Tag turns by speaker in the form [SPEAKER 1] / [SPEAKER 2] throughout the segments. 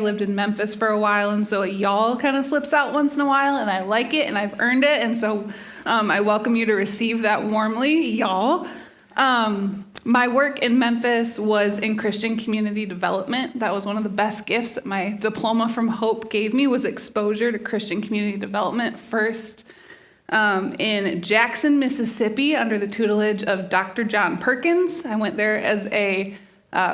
[SPEAKER 1] lived in Memphis for a while, and so y'all kind of slips out once in a while, and I like it, and I've earned it, and so I welcome you to receive that warmly, y'all. My work in Memphis was in Christian community development. That was one of the best gifts that my diploma from Hope gave me, was exposure to Christian community development. First in Jackson, Mississippi, under the tutelage of Dr. John Perkins. I went there as a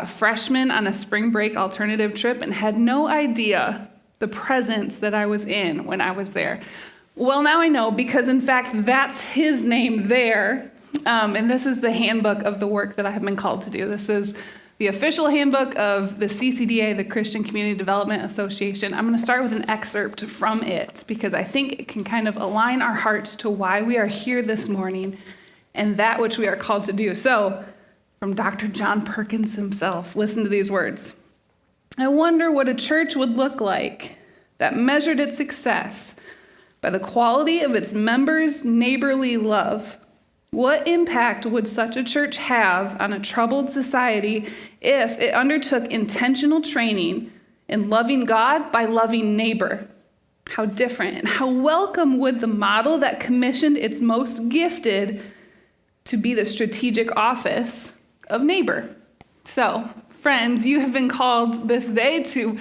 [SPEAKER 1] freshman on a spring break alternative trip and had no idea the presence that I was in when I was there. Well, now I know, because in fact, that's his name there. And this is the handbook of the work that I have been called to do. This is the official handbook of the CCDA, the Christian Community Development Association. I'm going to start with an excerpt from it because I think it can kind of align our hearts to why we are here this morning and that which we are called to do. So, from Dr. John Perkins himself, listen to these words. I wonder what a church would look like that measured its success by the quality of its members' neighborly love. What impact would such a church have on a troubled society if it undertook intentional training in loving God by loving neighbor? How different and how welcome would the model that commissioned its most gifted to be the strategic office of neighbor? So, friends, you have been called this day to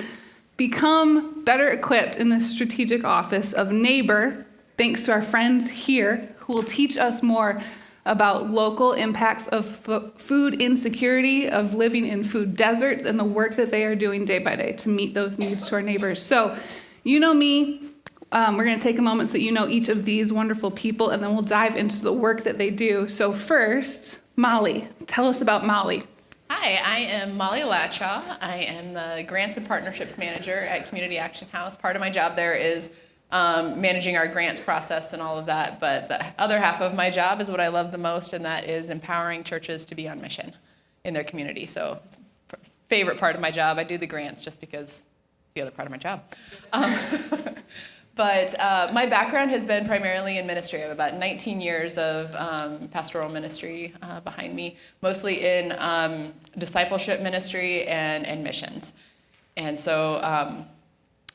[SPEAKER 1] become better equipped in the strategic office of neighbor, thanks to our friends here who will teach us more about local impacts of food insecurity, of living in food deserts, and the work that they are doing day by day to meet those needs to our neighbors. So, you know me. We're going to take a moment so you know each of these wonderful people, and then we'll dive into the work that they do. So first, Molly. Tell us about Molly.
[SPEAKER 2] Hi, I am Molly Latshaw. I am the Grants and Partnerships Manager at Community Action House. Part of my job there is managing our grants process and all of that, but the other half of my job is what I love the most, and that is empowering churches to be on mission in their community. So it's a favorite part of my job. I do the grants just because it's the other part of my job. But my background has been primarily in ministry. I have about 19 years of pastoral ministry behind me, mostly in discipleship ministry and missions. And so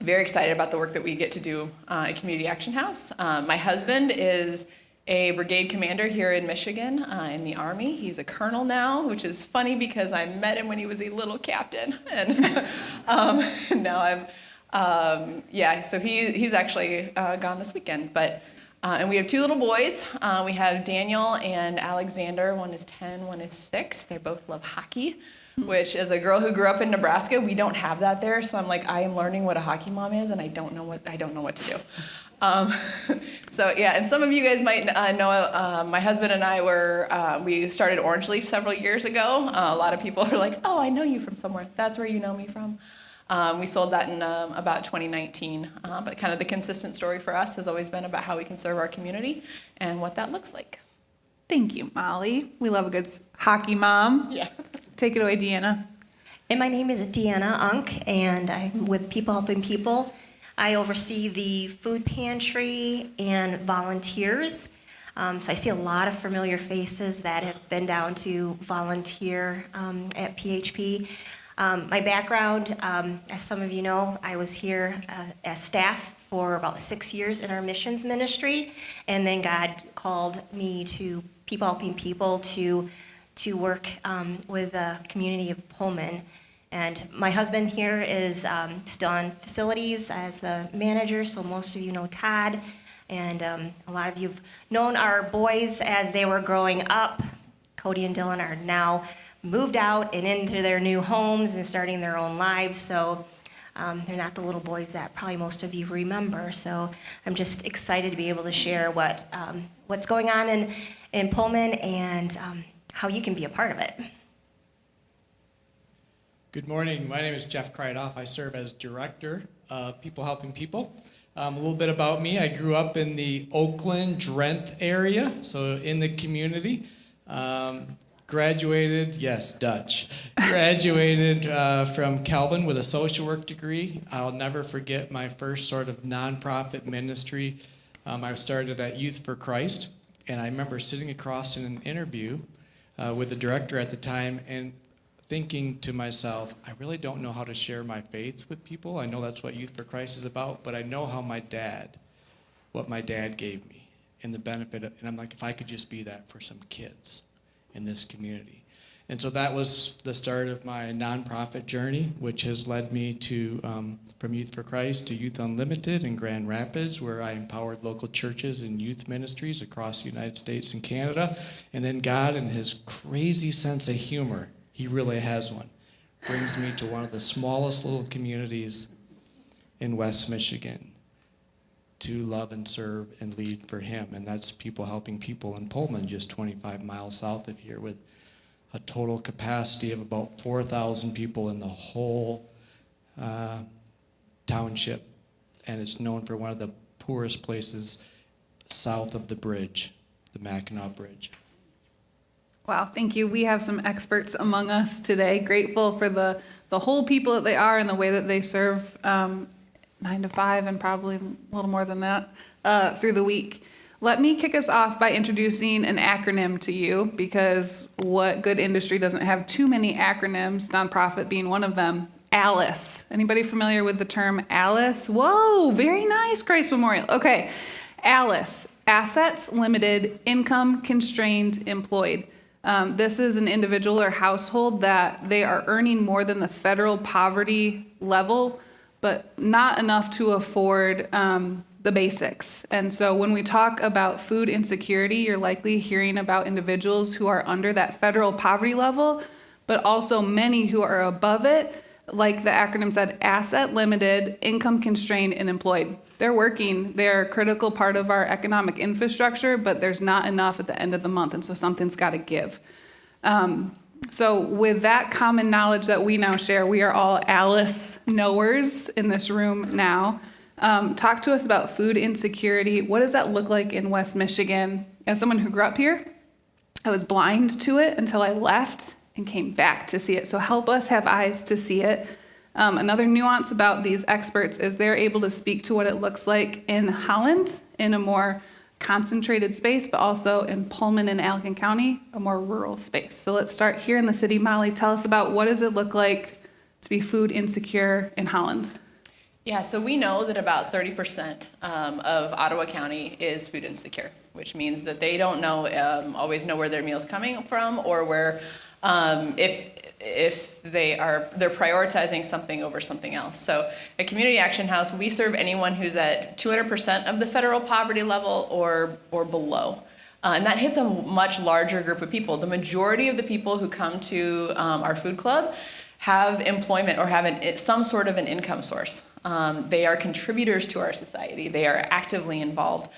[SPEAKER 2] very excited about the work that we get to do at Community Action House. My husband is a brigade commander here in Michigan in the Army. He's a colonel now, which is funny because I met him when he was a little captain. And now so he's actually gone this weekend. But and we have two little boys. We have Daniel and Alexander. One is 10, one is 6. They both love hockey, which, as a girl who grew up in Nebraska, we don't have that there. So I'm like, I am learning what a hockey mom is, and I don't know what to do. And some of you guys might know my husband and I we started Orange Leaf several years ago. A lot of people are like, oh, I know you from somewhere. That's where you know me from. We sold that in about 2019, but kind of the consistent story for us has always been about how we can serve our community and what that looks like.
[SPEAKER 1] Thank you, Molly. We love a good hockey mom.
[SPEAKER 2] Yeah.
[SPEAKER 1] Take it away, Deanna.
[SPEAKER 3] And my name is Deanna Unk, and I'm with People Helping People. I oversee the food pantry and volunteers. So I see a lot of familiar faces that have been down to volunteer at PHP. My background, as some of you know, I was here as staff for about 6 years in our missions ministry, and then God called me to People Helping People to work with the community of Pullman. And my husband here is still on facilities as the manager, so most of you know Todd, and a lot of you have known our boys as they were growing up. Cody and Dylan are now moved out and into their new homes and starting their own lives, so they're not the little boys that probably most of you remember. So I'm just excited to be able to share what's going on in Pullman and how you can be a part of it.
[SPEAKER 4] Good morning. My name is Jeff Kreidoff. I serve as Director of People Helping People. A little bit about me. I grew up in the Oakland, Drenthe area, so in the community. Graduated from Calvin with a social work degree. I'll never forget my first sort of nonprofit ministry. I started at Youth for Christ, and I remember sitting across in an interview with the director at the time and thinking to myself, I really don't know how to share my faith with people. I know that's what Youth for Christ is about, but I know how what my dad gave me and the benefit of, and I'm like, if I could just be that for some kids in this community. And so that was the start of my nonprofit journey, which has led me to, from Youth for Christ to Youth Unlimited in Grand Rapids, where I empowered local churches and youth ministries across the United States and Canada. And then God, in his crazy sense of humor, he really has one, brings me to one of the smallest little communities in West Michigan to love and serve and lead for him. And that's People Helping People in Pullman, just 25 miles south of here, with a total capacity of about 4,000 people in the whole township. And it's known for one of the poorest places south of the bridge, the Mackinac Bridge.
[SPEAKER 1] Wow, thank you. We have some experts among us today. Grateful for the whole people that they are and the way that they serve 9 to 5 and probably a little more than that through the week. Let me kick us off by introducing an acronym to you, because what good industry doesn't have too many acronyms, nonprofit being one of them? ALICE. Anybody familiar with the term ALICE? Whoa, very nice, Grace Memorial. Okay, ALICE, Assets Limited, Income Constrained Employed. This is an individual or household that they are earning more than the federal poverty level, but not enough to afford the basics. And so when we talk about food insecurity, you're likely hearing about individuals who are under that federal poverty level, but also many who are above it, like the acronym said, asset limited, income constrained, and employed. They're working, they're a critical part of our economic infrastructure, but there's not enough at the end of the month, and so something's got to give. So with that common knowledge that we now share, we are all ALICE knowers in this room now. Talk to us about food insecurity. What does that look like in West Michigan? As someone who grew up here, I was blind to it until I left and came back to see it. So help us have eyes to see it. Another nuance about these experts is they're able to speak to what it looks like in Holland in a more concentrated space, but also in Pullman and Allegan County, a more rural space. So let's start here in the city. Molly, tell us about what does it look like to be food insecure in Holland?
[SPEAKER 2] Yeah, so we know that about 30% of Ottawa County is food insecure, which means that they don't always know where their meal's coming from, or where if they're prioritizing something over something else. So at Community Action House, we serve anyone who's at 200% of the federal poverty level or below. And that hits a much larger group of people. The majority of the people who come to our food club have employment or have some sort of an income source. They are contributors to our society. They are actively involved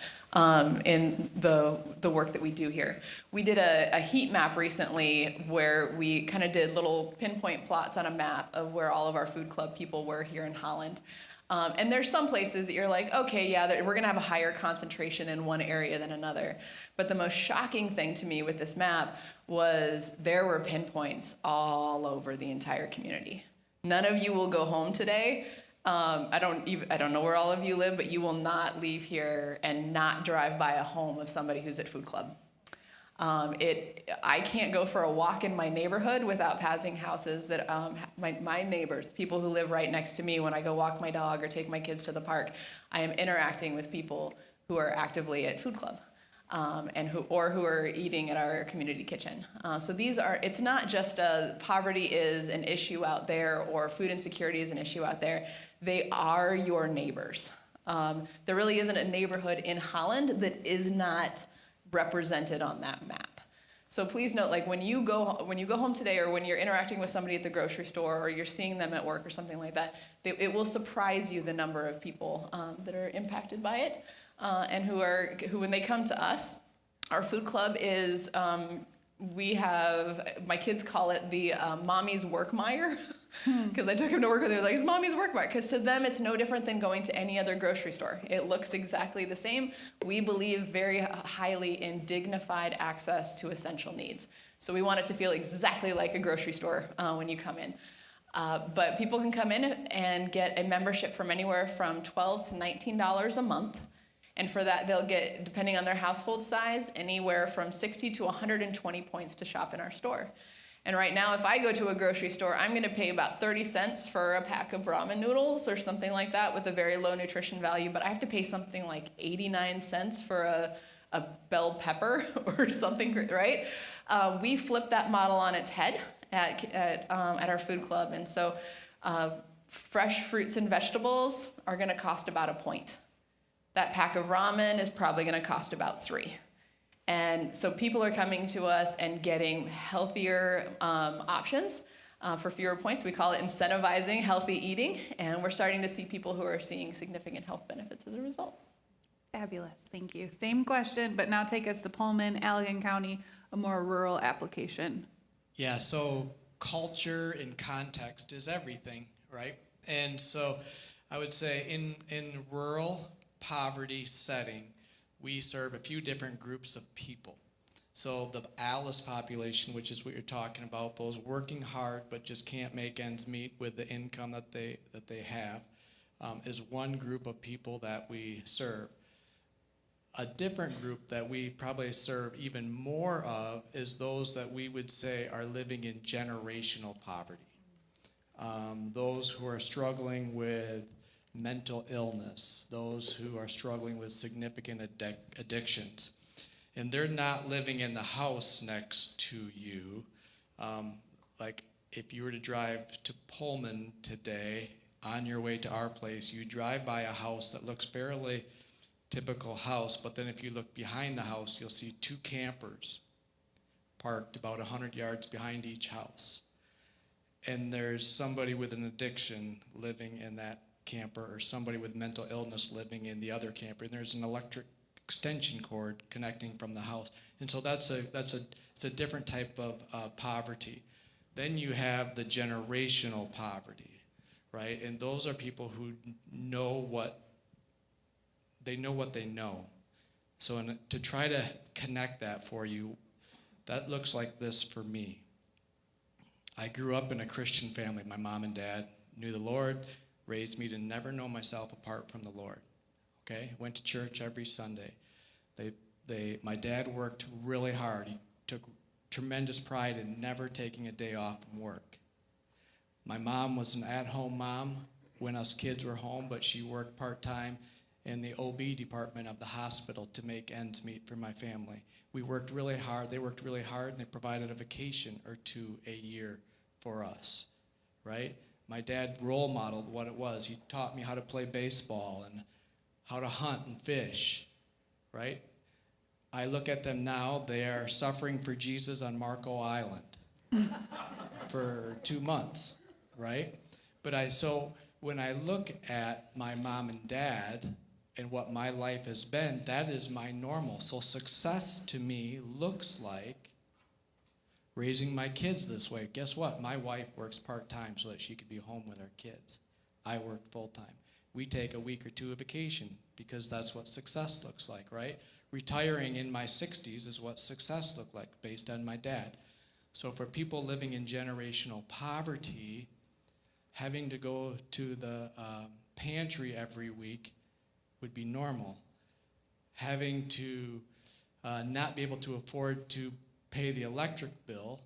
[SPEAKER 2] in the work that we do here. We did a heat map recently where we kind of did little pinpoint plots on a map of where all of our food club people were here in Holland. And there's some places that you're like, okay, yeah, we're going to have a higher concentration in one area than another. But the most shocking thing to me with this map was there were pinpoints all over the entire community. None of you will go home today. I don't know where all of you live, but you will not leave here and not drive by a home of somebody who's at food club. I can't go for a walk in my neighborhood without passing houses that my neighbors, people who live right next to me. When I go walk my dog or take my kids to the park, I am interacting with people who are actively at food club. And who are eating at our community kitchen. So it's not just poverty is an issue out there or food insecurity is an issue out there. They are your neighbors. There really isn't a neighborhood in Holland that is not represented on that map. So please note, like when you go home today, or when you're interacting with somebody at the grocery store, or you're seeing them at work or something like that, it will surprise you the number of people that are impacted by it. And who when they come to us, our food club is, my kids call it the mommy's work mire, because I took them to work with them, like, it's mommy's work mire, because to them it's no different than going to any other grocery store. It looks exactly the same. We believe very highly in dignified access to essential needs. So we want it to feel exactly like a grocery store when you come in. But people can come in and get a membership from anywhere from $12 to $19 a month. And for that, they'll get, depending on their household size, anywhere from 60 to 120 points to shop in our store. And right now, if I go to a grocery store, I'm going to pay about 30 cents for a pack of ramen noodles or something like that with a very low nutrition value, but I have to pay something like 89 cents for a bell pepper or something, right? We flipped that model on its head at our food club. And so fresh fruits and vegetables are going to cost about a point. That pack of ramen is probably going to cost about 3. And so people are coming to us and getting healthier options for fewer points. We call it incentivizing healthy eating. And we're starting to see people who are seeing significant health benefits as a result.
[SPEAKER 1] Fabulous, thank you. Same question, but now take us to Pullman, Allegan County, a more rural application.
[SPEAKER 4] Yeah, so culture and context is everything, right? And so I would say in rural poverty setting, we serve a few different groups of people. So the ALICE population, which is what you're talking about, those working hard but just can't make ends meet with the income that they have, is one group of people that we serve. A different group that we probably serve even more of is those that we would say are living in generational poverty. Those who are struggling with mental illness, those who are struggling with significant addictions. And they're not living in the house next to you. Like if you were to drive to Pullman today, on your way to our place, you drive by a house that looks fairly typical house, but then if you look behind the house, you'll see 2 campers parked about 100 yards behind each house. And there's somebody with an addiction living in that camper, or somebody with mental illness living in the other camper. And there's an electric extension cord connecting from the house. And so it's a different type of poverty. Then you have the generational poverty, right? And those are people who know what they know. So to try to connect that for you, that looks like this for me. I grew up in a Christian family. My mom and dad knew the Lord, raised me to never know myself apart from the Lord. Okay? Went to church every Sunday. My dad worked really hard. He took tremendous pride in never taking a day off from work. My mom was an at-home mom when us kids were home, but she worked part-time in the OB department of the hospital to make ends meet for my family. We worked really hard. They worked really hard, and they provided a vacation or 2 a year for us, right? My dad role modeled what it was. He taught me how to play baseball and how to hunt and fish, right? I look at them now, they are suffering for Jesus on Marco Island for 2 months, right? So when I look at my mom and dad and what my life has been, that is my normal. So success to me looks like raising my kids this way. Guess what? My wife works part-time so that she could be home with our kids. I work full-time. We take a week or 2 of vacation because that's what success looks like, right? Retiring in my 60s is what success looked like based on my dad. So for people living in generational poverty, having to go to the pantry every week would be normal. Having to not be able to afford to pay the electric bill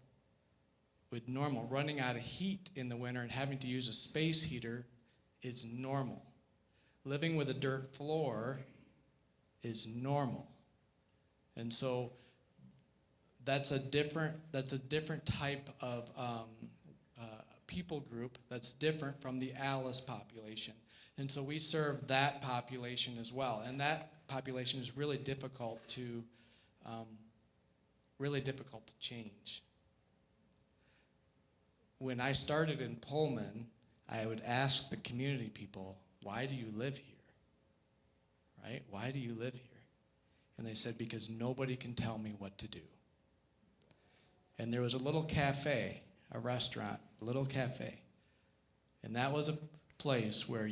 [SPEAKER 4] would normal. Running out of heat in the winter and having to use a space heater is normal. Living with a dirt floor is normal. And so that's a different type of people group that's different from the ALICE population. And so we serve that population as well. And that population is really difficult to change. When I started in Pullman, I would ask the community people, why do you live here? Right? Why do you live here? And they said, because nobody can tell me what to do. And there was a little cafe, a restaurant, a little cafe. And that was a place where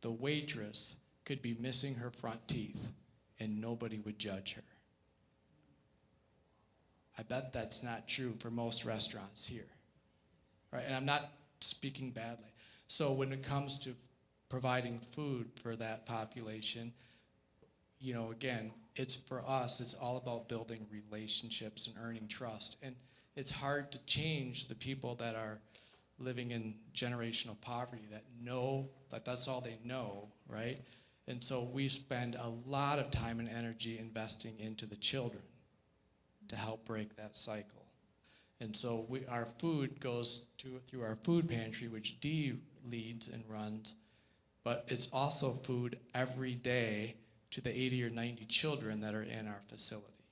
[SPEAKER 4] the waitress could be missing her front teeth and nobody would judge her. I bet that's not true for most restaurants here. Right? And I'm not speaking badly. So when it comes to providing food for that population, again, it's for us, it's all about building relationships and earning trust. And it's hard to change the people that are living in generational poverty, that know that that's all they know, right? And so we spend a lot of time and energy investing into the children to help break that cycle. And so our food goes through our food pantry, which Dee leads and runs, but it's also food every day to the 80 or 90 children that are in our facility,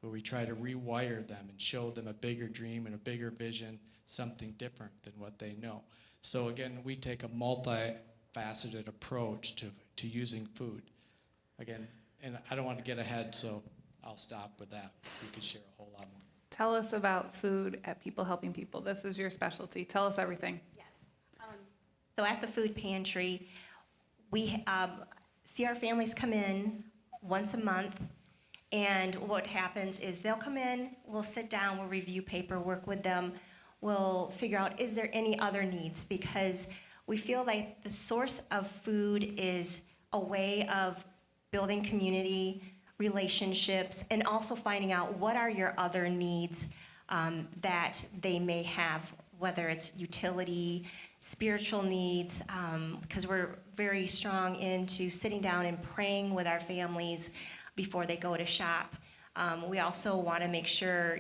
[SPEAKER 4] where we try to rewire them and show them a bigger dream and a bigger vision, something different than what they know. So again, we take a multifaceted approach to using food. Again, and I don't want to get ahead, so I'll stop with that. We could share a whole lot more.
[SPEAKER 1] Tell us about food at People Helping People. This is your specialty. Tell us everything.
[SPEAKER 3] Yes. So at the food pantry, we see our families come in once a month, and what happens is they'll come in, we'll sit down, we'll review paperwork with them, we'll figure out, is there any other needs? Because we feel like the source of food is a way of building community, relationships, and also finding out what are your other needs that they may have, whether it's utility, spiritual needs, because we're very strong into sitting down and praying with our families before they go to shop. We also want to make sure,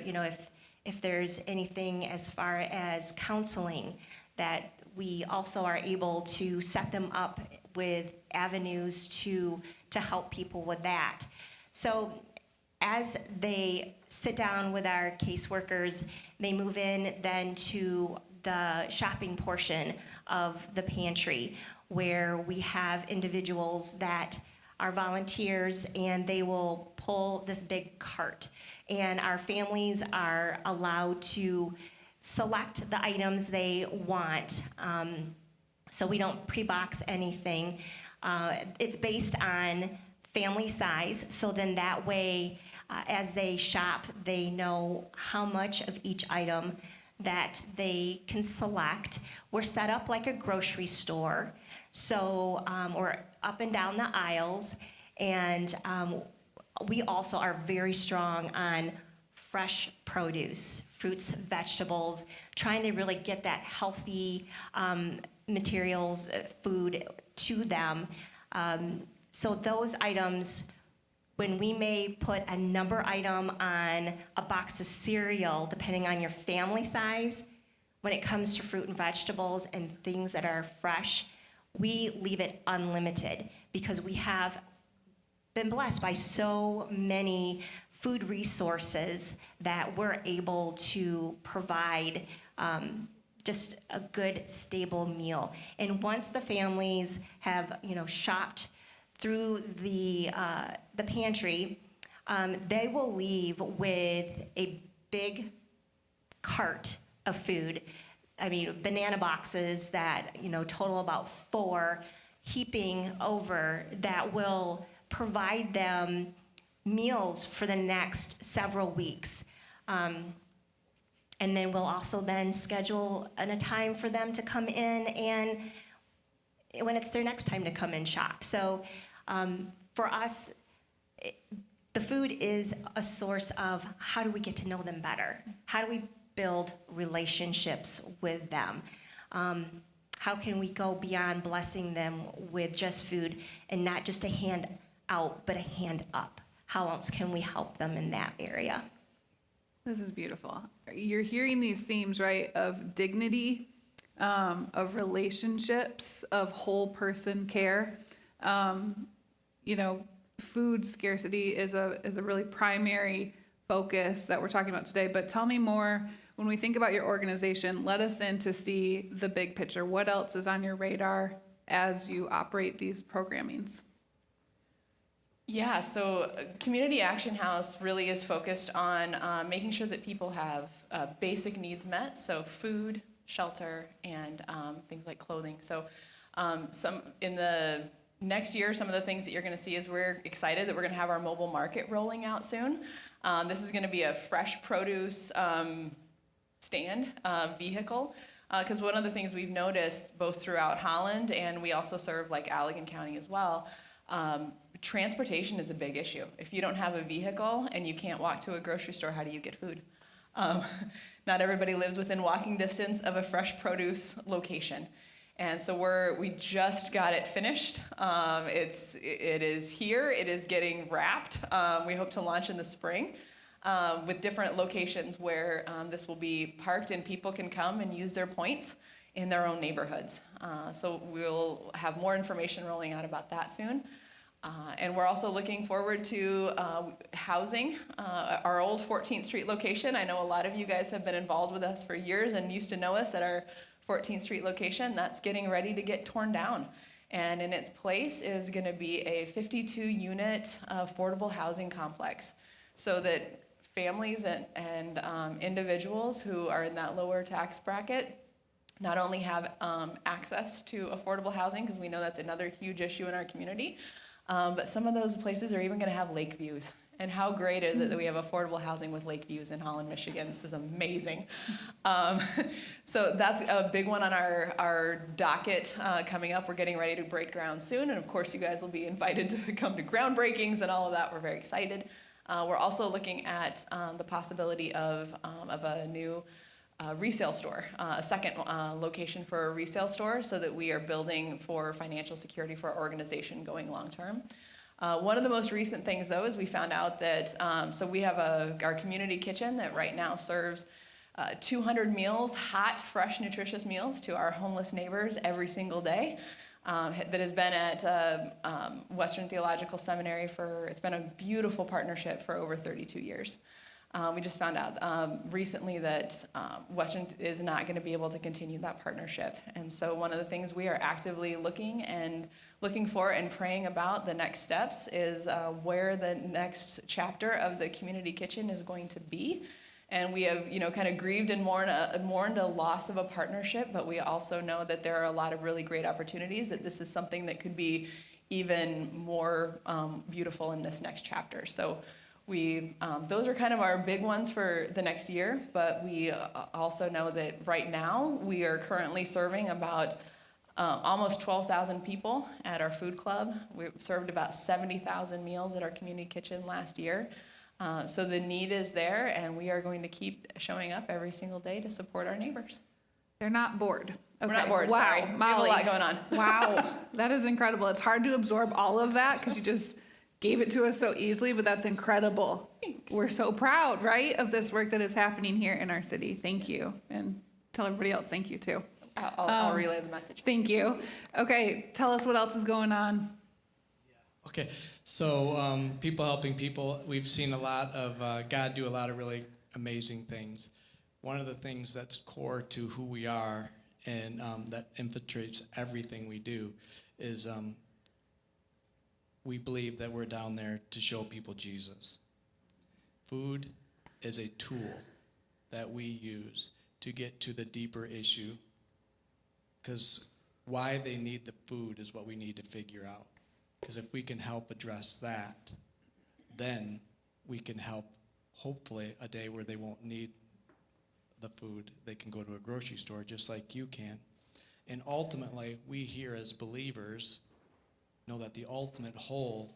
[SPEAKER 3] if there's anything as far as counseling, that we also are able to set them up with avenues to help people with that. So as they sit down with our caseworkers, they move in then to the shopping portion of the pantry, where we have individuals that are volunteers, and they will pull this big cart. And our families are allowed to select the items they want. So we don't pre-box anything. It's based on family size, so then that way, as they shop, they know how much of each item that they can select. We're set up like a grocery store, so we're up and down the aisles, and we also are very strong on fresh produce, fruits, vegetables, trying to really get that healthy materials, food to them. So those items, when we may put a number item on a box of cereal, depending on your family size, when it comes to fruit and vegetables and things that are fresh, we leave it unlimited, because we have been blessed by so many food resources that we're able to provide just a good, stable meal. And once the families have, shopped through the pantry, they will leave with a big cart of food. I mean, banana boxes that, total about 4, heaping over, that will provide them meals for the next several weeks. And then we'll also then schedule a time for them to come in, and when it's their next time to come and shop. So for us, the food is a source of how do we get to know them better? How do we build relationships with them? How can we go beyond blessing them with just food and not just a hand out, but a hand up? How else can we help them in that area?
[SPEAKER 1] This is beautiful. You're hearing these themes, right, of dignity, of relationships, of whole person care. Food scarcity is a really primary focus that we're talking about today. But tell me more, when we think about your organization, let us in to see the big picture. What else is on your radar as you operate these programmings?
[SPEAKER 2] Yeah, so Community Action House really is focused on making sure that people have basic needs met, so food, shelter, and things like clothing. So in the next year, some of the things that you're going to see is we're excited that we're going to have our mobile market rolling out soon. This is going to be a fresh produce stand vehicle, because one of the things we've noticed both throughout Holland, and we also serve like Allegan County as well, transportation is a big issue. If you don't have a vehicle and you can't walk to a grocery store, how do you get food? Not everybody lives within walking distance of a fresh produce location. And so we just got it finished. It is here. It is getting wrapped. We hope to launch in the spring with different locations where this will be parked and people can come and use their points in their own neighborhoods. So we'll have more information rolling out about that soon. And we're also looking forward to housing our old 14th Street location. I know a lot of you guys have been involved with us for years and used to know us at our 14th Street location. That's getting ready to get torn down. And in its place is going to be a 52-unit affordable housing complex so that families and individuals who are in that lower tax bracket not only have access to affordable housing, because we know that's another huge issue in our community, but some of those places are even going to have lake views. And how great is it that we have affordable housing with lake views in Holland, Michigan? This is amazing. So that's a big one on our docket coming up. We're getting ready to break ground soon. And of course, you guys will be invited to come to groundbreakings and all of that. We're very excited. We're also looking at the possibility of a new resale store, a second location for a resale store, so that we are building for financial security for our organization going long term. One of the most recent things, though, is we found out that, so we have our community kitchen that right now serves 200 meals, hot, fresh, nutritious meals to our homeless neighbors every single day. That has been at Western Theological Seminary it's been a beautiful partnership for over 32 years. We just found out recently that Western is not going to be able to continue that partnership. And so one of the things we are actively looking for and praying about the next steps is where the next chapter of the community kitchen is going to be. And we have, kind of grieved and mourned a loss of a partnership, but we also know that there are a lot of really great opportunities, that this is something that could be even more beautiful in this next chapter. So those are kind of our big ones for the next year, but we also know that right now we are currently serving about almost 12,000 people at our food club. We served about 70,000 meals at our community kitchen last year. So the need is there, and we are going to keep showing up every single day to support our neighbors.
[SPEAKER 1] They're not bored. Okay.
[SPEAKER 2] We're not bored,
[SPEAKER 1] wow.
[SPEAKER 2] sorry. We have a
[SPEAKER 1] Molly.
[SPEAKER 2] lot going on.
[SPEAKER 1] Wow, that is incredible. It's hard to absorb all of that because you just gave it to us so easily, but that's incredible.
[SPEAKER 2] Thanks.
[SPEAKER 1] We're so proud, right, of this work that is happening here in our city. Thank you. And tell everybody else thank you, too.
[SPEAKER 2] I'll relay the message.
[SPEAKER 1] Thank you. Okay, tell us what else is going on.
[SPEAKER 4] Okay, so people helping people, we've seen a lot of God do a lot of really amazing things. One of the things that's core to who we are and that infiltrates everything we do is we believe that we're down there to show people Jesus. Food is a tool that we use to get to the deeper issue, because why they need the food is what we need to figure out. Because if we can help address that, then we can help, hopefully, a day where they won't need the food. They can go to a grocery store just like you can. And ultimately, we here as believers know that the ultimate hole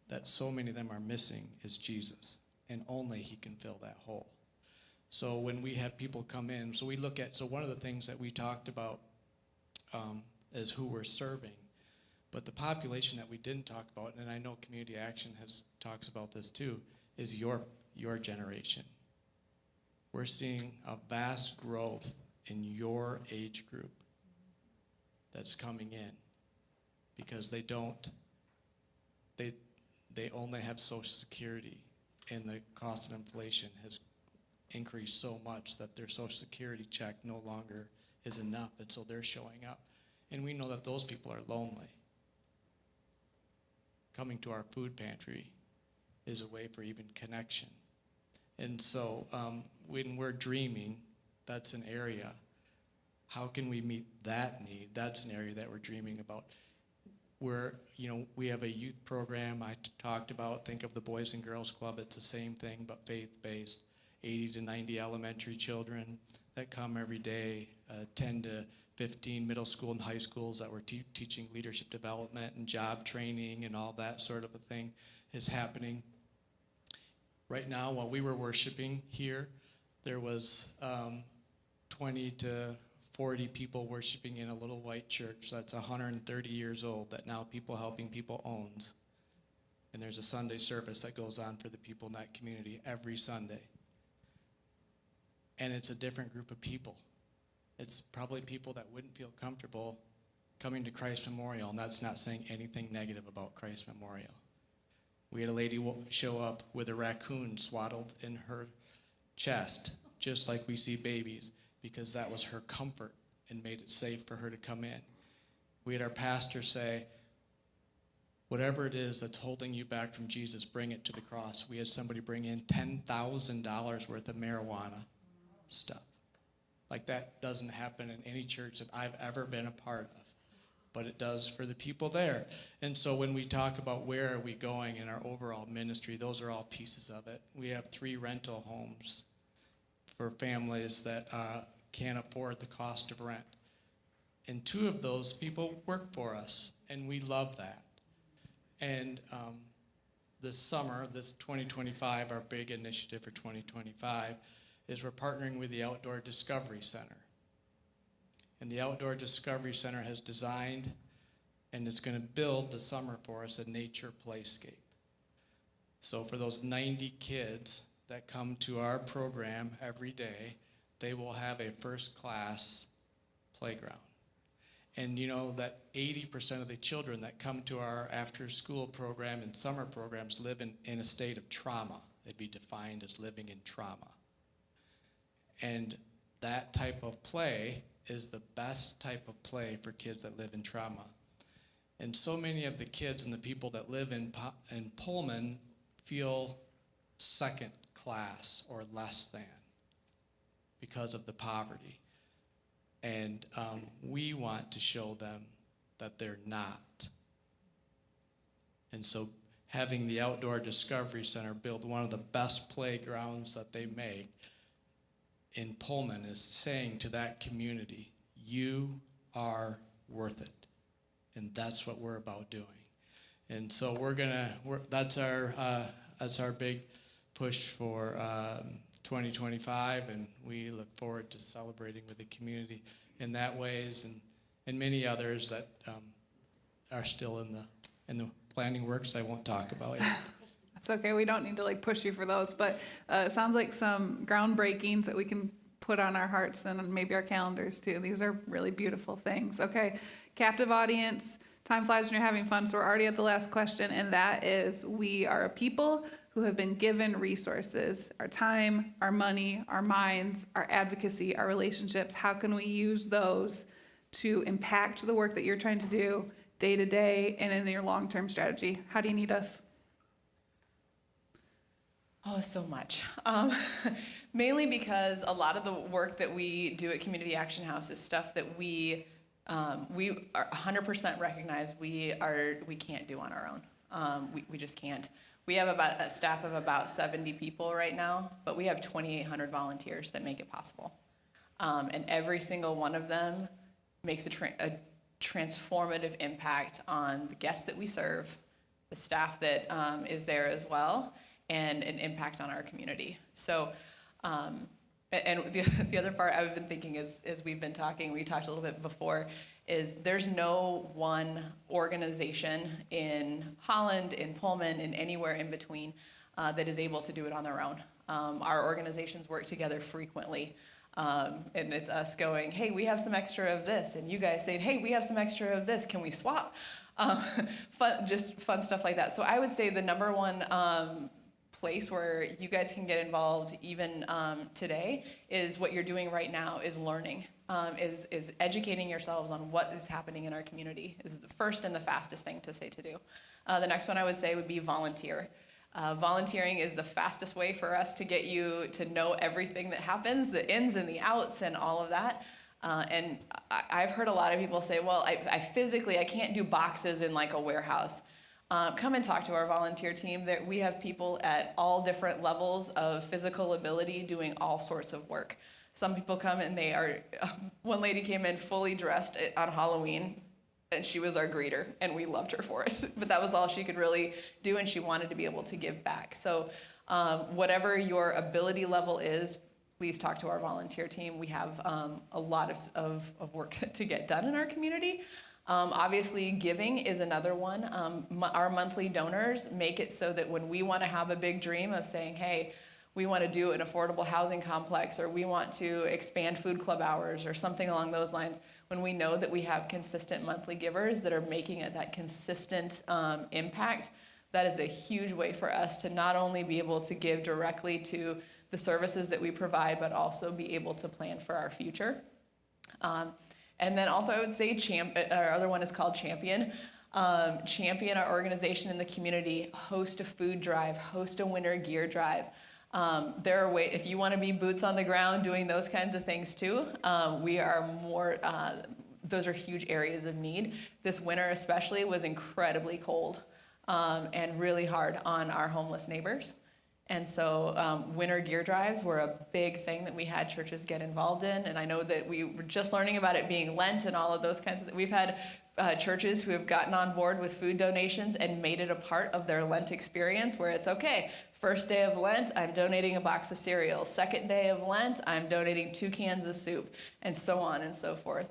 [SPEAKER 4] that so many of them are missing is Jesus. And only he can fill that hole. So when we have people come in, so one of the things that we talked about is who we're serving. But the population that we didn't talk about, and I know Community Action talks about this too, is your generation. We're seeing a vast growth in your age group that's coming in because they only have Social Security, and the cost of inflation has increased so much that their Social Security check no longer is enough, and so they're showing up. And we know that those people are lonely. Coming to our food pantry is a way for even connection. And so when we're dreaming, that's an area. How can we meet that need? That's an area that we're dreaming about. We have a youth program I talked about. Think of the Boys and Girls Club. It's the same thing, but faith-based. 80 to 90 elementary children that come every day, 10 to 15 middle school and high schools that we're teaching leadership development and job training and all that sort of a thing is happening. Right now, while we were worshiping here, there was 20 to 40 people worshiping in a little white church that's 130 years old that now People Helping People owns. And there's a Sunday service that goes on for the people in that community every Sunday. And it's a different group of people. It's probably people that wouldn't feel comfortable coming to Christ Memorial, and that's not saying anything negative about Christ Memorial. We had a lady show up with a raccoon swaddled in her chest, just like we see babies, because that was her comfort and made it safe for her to come in. We had our pastor say, whatever it is that's holding you back from Jesus, bring it to the cross. We had somebody bring in $10,000 worth of marijuana stuff. Like, that doesn't happen in any church that I've ever been a part of, but it does for the people there. And so when we talk about where are we going in our overall ministry, those are all pieces of it. We have 3 rental homes for families that can't afford the cost of rent. And 2 of those people work for us, and we love that. And this summer, this 2025, our big initiative for 2025, is we're partnering with the Outdoor Discovery Center. And the Outdoor Discovery Center has designed and is going to build this summer for us a nature playscape. So for those 90 kids that come to our program every day, they will have a first-class playground. And you know that 80% of the children that come to our after-school program and summer programs live in a state of trauma. They'd be defined as living in trauma. And that type of play is the best type of play for kids that live in trauma. And so many of the kids and the people that live in Pullman feel second class or less than because of the poverty. And we want to show them that they're not. And so having the Outdoor Discovery Center build one of the best playgrounds that they make in Pullman is saying to that community, you are worth it. And that's what we're about doing. And so that's our big push for 2025, and we look forward to celebrating with the community in that ways and many others that are still in the planning works I won't talk about yet.
[SPEAKER 1] It's okay. We don't need to push you for those, but it sounds like some groundbreakings that we can put on our hearts and maybe our calendars too. These are really beautiful things. Okay, captive audience. Time flies when you're having fun, so we're already at the last question, and that is, we are a people who have been given resources, our time, our money, our minds, our advocacy, our relationships. How can we use those to impact the work that you're trying to do day to day and in your long-term strategy? How do you need us?
[SPEAKER 2] Oh, so much. Mainly because a lot of the work that we do at Community Action House is stuff that we are 100% recognize we can't do on our own. We just can't. We have about a staff of about 70 people right now, but we have 2,800 volunteers that make it possible. And every single one of them makes a transformative impact on the guests that we serve, the staff that is there as well, and an impact on our community. So, and the other part I've been thinking is, as we've been talking, we talked a little bit before, is there's no one organization in Holland, in Pullman, and anywhere in between that is able to do it on their own. Our organizations work together frequently. And it's us going, hey, we have some extra of this. And you guys saying, hey, we have some extra of this. Can we swap? Just fun stuff like that. So I would say the number one place where you guys can get involved even today is what you're doing right now is learning, is educating yourselves on what is happening in our community is the first and the fastest thing to say to do. The next one I would say would be volunteer. Volunteering is the fastest way for us to get you to know everything that happens, the ins and the outs and all of that. And I've heard a lot of people say, well, I can't do boxes in like a warehouse. Come and talk to our volunteer team. We have people at all different levels of physical ability doing all sorts of work. Some people come and they are, one lady came in fully dressed on Halloween, and she was our greeter, and we loved her for it. But that was all she could really do, and she wanted to be able to give back. So whatever your ability level is, please talk to our volunteer team. We have a lot of work to get done in our community. Obviously, giving is another one. Our monthly donors make it so that when we want to have a big dream of saying, hey, we want to do an affordable housing complex, or we want to expand food club hours, or something along those lines, when we know that we have consistent monthly givers that are making it that consistent impact, that is a huge way for us to not only be able to give directly to the services that we provide, but also be able to plan for our future. And then also I would say our other one is called Champion. Champion our organization in the community, host a food drive, host a winter gear drive. There are ways, if you want to be boots on the ground doing those kinds of things too, we are more, those are huge areas of need. This winter especially was incredibly cold and really hard on our homeless neighbors. And so winter gear drives were a big thing that we had churches get involved in. And I know that we were just learning about it being Lent and all of those kinds of things. We've had churches who have gotten on board with food donations and made it a part of their Lent experience, where it's okay. First day of Lent, I'm donating a box of cereal. Second day of Lent, I'm donating 2 cans of soup, and so on and so forth.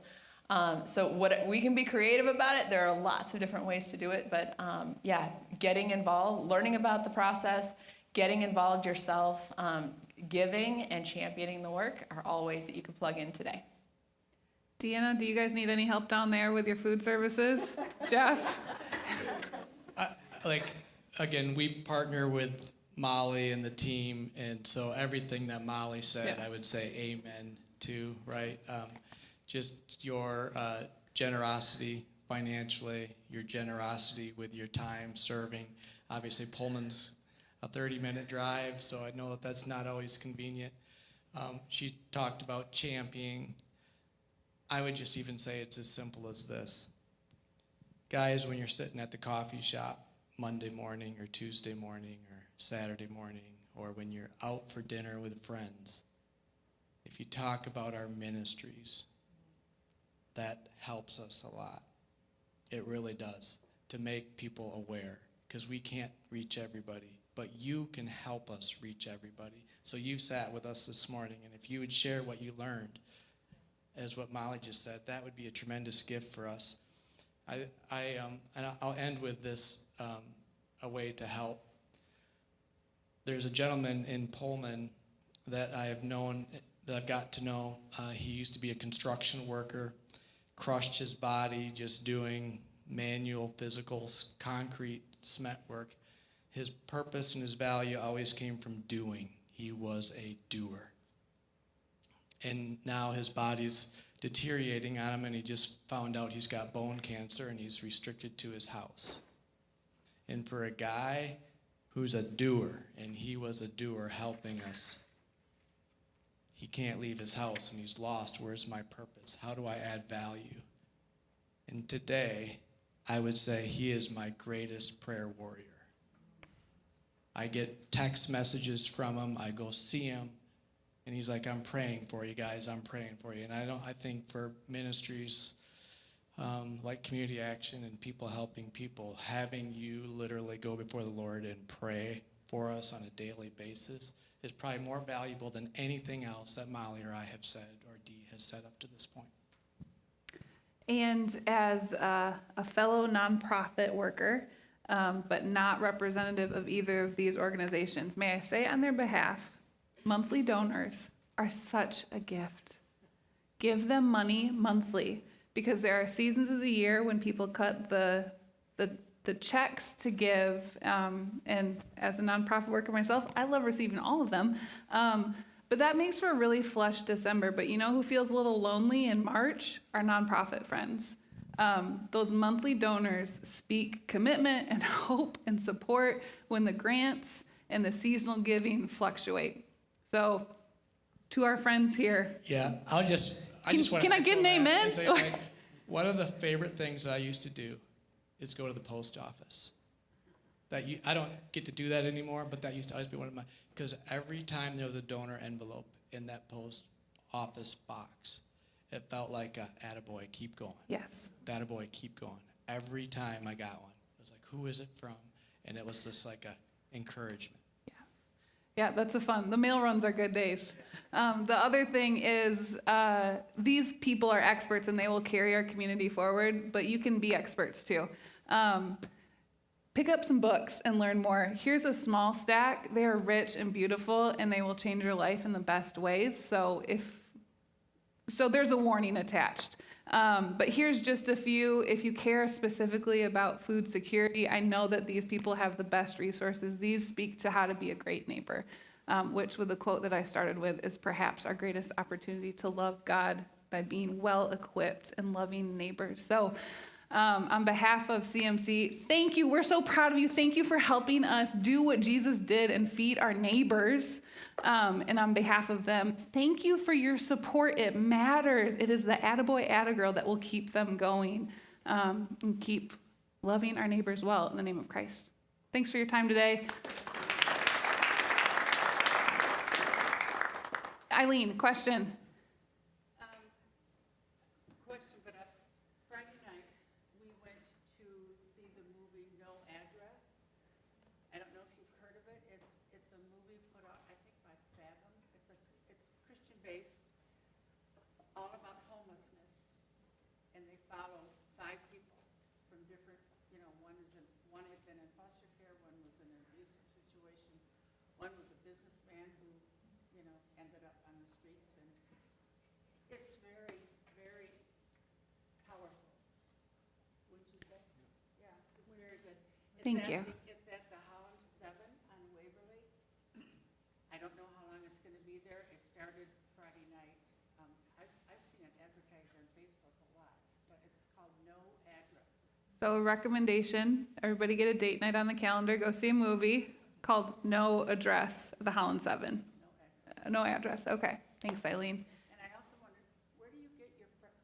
[SPEAKER 2] So we can be creative about it. There are lots of different ways to do it. But yeah, getting involved, learning about the process, getting involved yourself, giving and championing the work are all ways that you can plug in today.
[SPEAKER 1] Deanna, do you guys need any help down there with your food services? Jeff?
[SPEAKER 4] Again, we partner with Molly and the team, and so everything that Molly said,
[SPEAKER 1] Yeah.
[SPEAKER 4] I would say amen to, right? Just your generosity financially, your generosity with your time serving. Obviously, Pullman's a 30-minute drive, so I know that that's not always convenient. She talked about championing. I would just even say it's as simple as this. Guys, when you're sitting at the coffee shop Monday morning or Tuesday morning or Saturday morning, or when you're out for dinner with friends, if you talk about our ministries, that helps us a lot. It really does, to make people aware, because we can't reach everybody, but you can help us reach everybody. So you sat with us this morning, and if you would share what you learned, as what Molly just said, that would be a tremendous gift for us. And I'll end with this, a way to help. There's a gentleman in Pullman that I have known, that I've got to know. He used to be a construction worker, crushed his body just doing manual, physical, concrete, cement work. His purpose and his value always came from doing. He was a doer. And now his body's deteriorating on him, and he just found out he's got bone cancer, and he's restricted to his house. And for a guy who's a doer, and he was a doer helping us, he can't leave his house, and he's lost. Where's my purpose? How do I add value? And today, I would say he is my greatest prayer warrior. I get text messages from him. I go see him. And he's like, I'm praying for you guys. I'm praying for you. And I think for ministries like Community Action and people helping people, having you literally go before the Lord and pray for us on a daily basis is probably more valuable than anything else that Molly or I have said or Dee has said up to this point.
[SPEAKER 1] And as a fellow nonprofit worker, but not representative of either of these organizations, may I say on their behalf, monthly donors are such a gift. Give them money monthly, because there are seasons of the year when people cut the checks to give. And as a nonprofit worker myself, I love receiving all of them. But that makes for a really flush December. But you know who feels a little lonely in March? Our nonprofit friends. Those monthly donors speak commitment and hope and support when the grants and the seasonal giving fluctuate. So, to our friends here.
[SPEAKER 4] Yeah, I just want
[SPEAKER 1] Can I get an amen?
[SPEAKER 4] One of the favorite things that I used to do is go to the post office. I don't get to do that anymore, but that used to always be one of my, because every time there was a donor envelope in that post office box, it felt like a attaboy, keep going.
[SPEAKER 1] Yes.
[SPEAKER 4] Attaboy, keep going. Every time I got one, it was like, who is it from? And it was just like a encouragement.
[SPEAKER 1] Yeah, that's the mail runs are good days. The other thing is these people are experts and they will carry our community forward, but you can be experts too. Pick up some books and learn more. Here's a small stack. They are rich and beautiful and they will change your life in the best ways. So there's a warning attached. But here's just a few. If you care specifically about food security, I know that these people have the best resources. These speak to how to be a great neighbor, which with the quote that I started with is perhaps our greatest opportunity to love God by being well-equipped and loving neighbors. So on behalf of CMC, thank you. We're so proud of you. Thank you for helping us do what Jesus did and feed our neighbors. And on behalf of them, thank you for your support. It matters. It is the attaboy, attagirl that will keep them going and keep loving our neighbors well in the name of Christ. Thanks for your time today. Eileen, question.
[SPEAKER 5] Question, but Friday night, we went to see the movie No Address. I don't know if you've heard of it. It's a movie put out, I think, by Fathom. It's Christian-based, all about homelessness. And they follow 5 people from different, one had been in foster care, one was in an abusive situation, one was a businessman who, ended up on the streets. And it's very, very powerful, wouldn't you say? Yeah, it's very good.
[SPEAKER 1] Thank you.
[SPEAKER 5] It's at the Holland 7 on Waverly. I don't know how long it's going to be there. It started Friday night. I've seen it advertised on Facebook a lot, but it's called No Address.
[SPEAKER 1] So a recommendation, everybody get a date night on the calendar, go see a movie called No Address at the Holland 7. No address. Okay. Thanks, Eileen.
[SPEAKER 5] And I also wondered, where do you get your fresh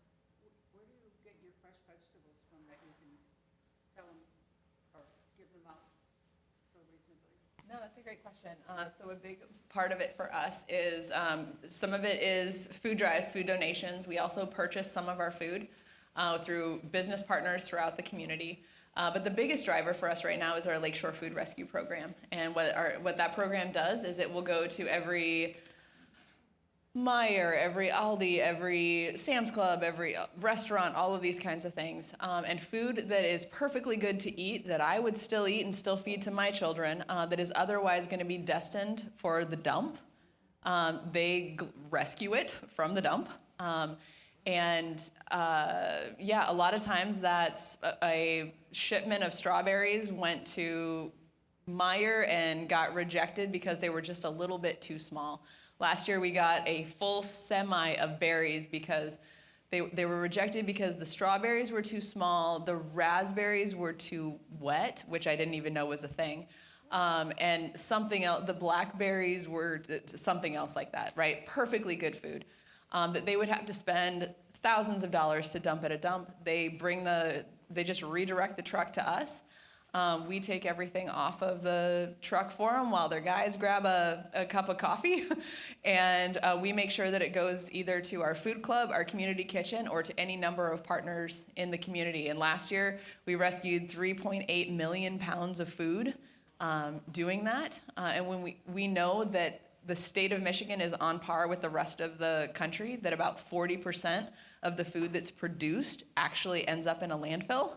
[SPEAKER 5] vegetables from that you can sell them or give them out so reasonably?
[SPEAKER 2] No, that's a great question. So a big part of it for us is some of it is food drives, food donations. We also purchase some of our food through business partners throughout the community. But the biggest driver for us right now is our Lakeshore Food Rescue Program. And what that program does is it will go to every Meijer, every Aldi, every Sam's Club, every restaurant, all of these kinds of things. And food that is perfectly good to eat, that I would still eat and still feed to my children, that is otherwise going to be destined for the dump. They rescue it from the dump. A lot of times that's a shipment of strawberries went to Meijer and got rejected because they were just a little bit too small. Last year we got a full semi of berries because they were rejected because the strawberries were too small, the raspberries were too wet, which I didn't even know was a thing, and something else, the blackberries were something else like that, right? Perfectly good food. That they would have to spend thousands of dollars to dump at a dump. They just redirect the truck to us. We take everything off of the truck for them while their guys grab a cup of coffee. And we make sure that it goes either to our food club, our community kitchen, or to any number of partners in the community. And last year, we rescued 3.8 million pounds of food doing that. And when we know that the state of Michigan is on par with the rest of the country, that about 40% of the food that's produced actually ends up in a landfill.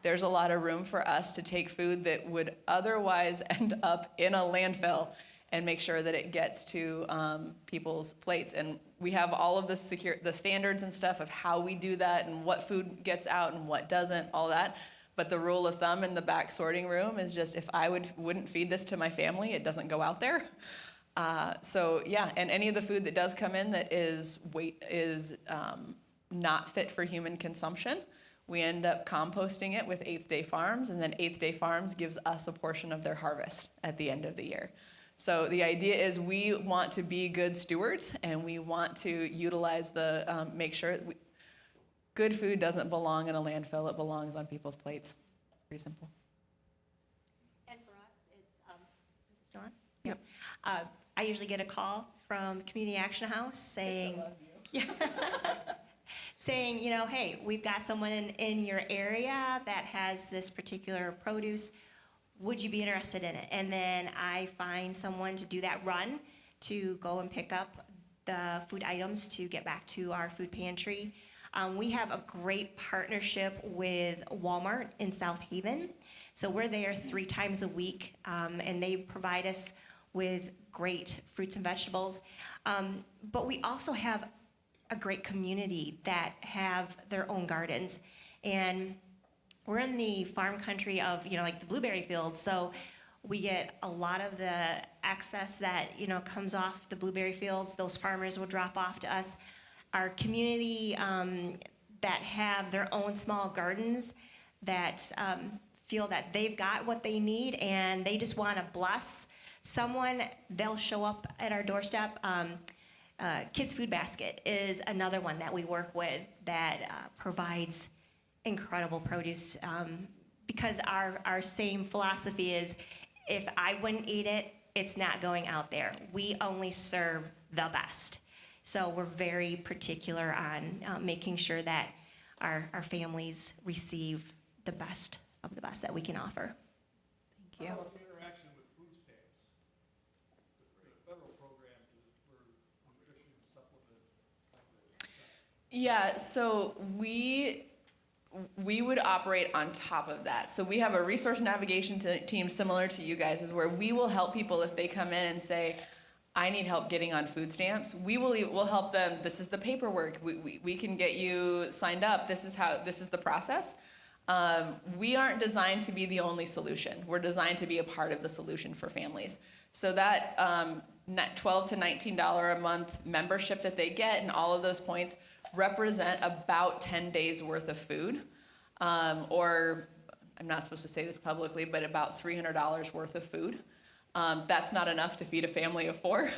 [SPEAKER 2] There's a lot of room for us to take food that would otherwise end up in a landfill and make sure that it gets to people's plates. And we have all of the standards and stuff of how we do that and what food gets out and what doesn't, all that. But the rule of thumb in the back sorting room is just if I wouldn't feed this to my family, it doesn't go out there. And any of the food that does come in that is not fit for human consumption, we end up composting it with 8th Day Farms, and then 8th Day Farms gives us a portion of their harvest at the end of the year. So the idea is we want to be good stewards, and we want to utilize make sure good food doesn't belong in a landfill, it belongs on people's plates. It's pretty simple.
[SPEAKER 3] And for us, it's, is it still on? Yep. I usually get a call from Community Action House saying, saying, hey, we've got someone in your area that has this particular produce. would you be interested in it? And then I find someone to do that run to go and pick up the food items to get back to our food pantry. We have a great partnership with Walmart in South Haven. So we're there 3 times a week, and they provide us with great fruits and vegetables. But we also have a great community that have their own gardens. And we're in the farm country of, like the blueberry fields. So we get a lot of the excess that, comes off the blueberry fields. Those farmers will drop off to us. Our community that have their own small gardens that feel that they've got what they need and they just want to bless someone, they'll show up at our doorstep. Kids Food Basket is another one that we work with that provides incredible produce because our same philosophy is if I wouldn't eat it, it's not going out there. We only serve the best. So we're very particular on making sure that our families receive the best of the best that we can offer.
[SPEAKER 1] Thank you.
[SPEAKER 6] How about the interaction with food stamps? The federal program for nutrition supplement.
[SPEAKER 2] Yeah, so we would operate on top of that. So we have a resource navigation team similar to you guys, is where we will help people if they come in and say, I need help getting on food stamps. We'll help them. This is the paperwork. We can get you signed up. This is the process. We aren't designed to be the only solution. We're designed to be a part of the solution for families. So that $12 to $19 a month membership that they get and all of those points represent about 10 days worth of food, or I'm not supposed to say this publicly, but about $300 worth of food. That's not enough to feed a family of 4.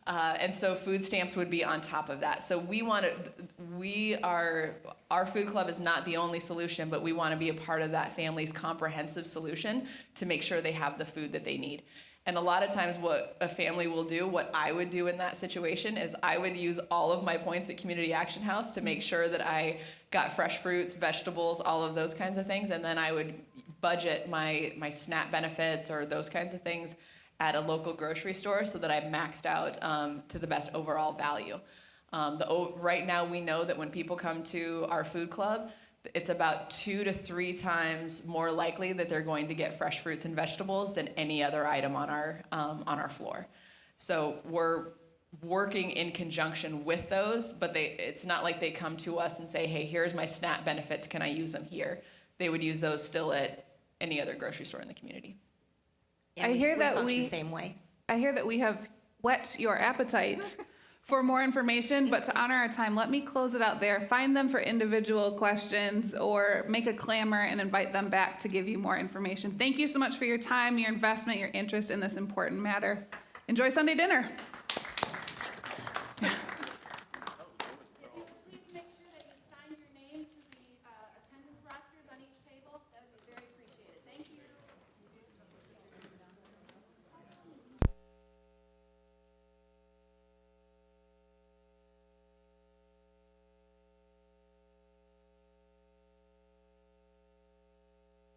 [SPEAKER 2] And so food stamps would be on top of that. So our food club is not the only solution, but we want to be a part of that family's comprehensive solution to make sure they have the food that they need. And a lot of times what a family will do, what I would do in that situation, is I would use all of my points at Community Action House to make sure that I got fresh fruits, vegetables, all of those kinds of things. And then I would budget my SNAP benefits or those kinds of things at a local grocery store so that I maxed out to the best overall value. Right now we know that when people come to our food club, it's about 2 to 3 times more likely that they're going to get fresh fruits and vegetables than any other item on our floor. So we're working in conjunction with those, but it's not like they come to us and say, hey, here's my SNAP benefits, can I use them here? They would use those still at any other grocery store in the community.
[SPEAKER 3] Yeah,
[SPEAKER 1] I hear that
[SPEAKER 3] function the same way.
[SPEAKER 1] I hear that we have whet your appetite for more information, but to honor our time, let me close it out there. Find them for individual questions or make a clamor and invite them back to give you more information. Thank you so much for your time, your investment, your interest in this important matter. Enjoy Sunday dinner.